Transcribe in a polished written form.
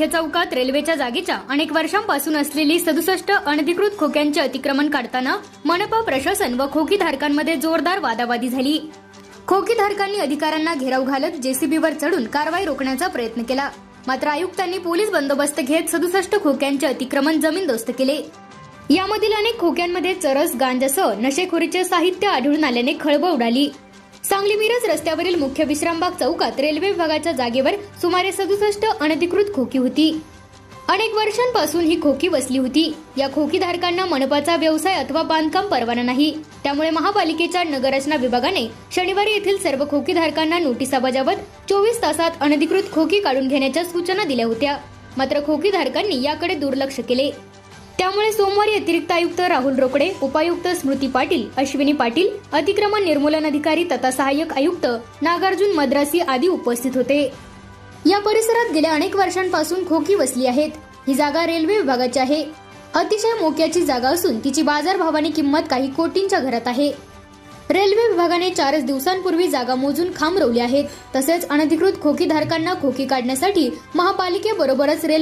मुख्य चौकात रेल्वेच्या जागेच्या अनेक वर्षांपासून असलेली 67 अनधिकृत खोक्यांचे अतिक्रमण काढताना मनपा प्रशासन व खोकीधारकांमध्ये जोरदार वादावादी झाली। खोकीधारकांनी अधिकाऱ्यांना घेराव घालत जेसीबीवर चढून कारवाई रोखण्याचा प्रयत्न केला, मात्र आयुक्तांनी पोलीस बंदोबस्त घेत 67 खोक्यांचे अतिक्रमण जमीनदोस्त केले। यामधील अनेक खोक्यांमध्ये चरस, गांजासह नशेखोरीचे साहित्य आढळून आल्याने खळबळ उडाली। सांगली मिरज रस्त्यावरील मुख्य विश्रामबाग चौकात रेल्वे विभागाच्या जागेवर सुमारे 67 अनधिकृत खोकी होती। अनेक वर्षांपासून ही खोकी बसली होती। या खोकीधारकांना मनपाचा व्यवसाय अथवा बांधकाम परवाना नाही, त्यामुळे महापालिकेच्या नगररचना विभागाने शनिवारी येथील सर्व खोकीधारकांना नोटिसा बजावत 24 तासात अनधिकृत खोकी काढून घेण्याच्या सूचना दिल्या होत्या, मात्र खोकीधारकांनी याकडे दुर्लक्ष केले। त्यामुळे सोमवारी अतिरिक्त आयुक्त राहुल रोकडे, उपायुक्त स्मृती पाटील, अश्विनी पाटील, अतिक्रमण निर्मूलन अधिकारी तथा सहाय्यक आयुक्त नागार्जुन मद्रासी आदी उपस्थित होते। या परिसरात गेल्या अनेक वर्षांपासून खोकी बसली आहेत। ही जागा रेल्वे विभागाची आहे। अतिशय मोक्याची जागा असून तिची बाजारभावाने किंमत काही कोटींच्या घरात आहे। रेल्वे विभागाने 4 दिवसांपूर्वी जागा मोजून खांब रोवली आहेत। तसेच अनधिकृत खोकीधारकांना खोकी काढण्यासाठी महापालिकेबरोबरच रेल्वे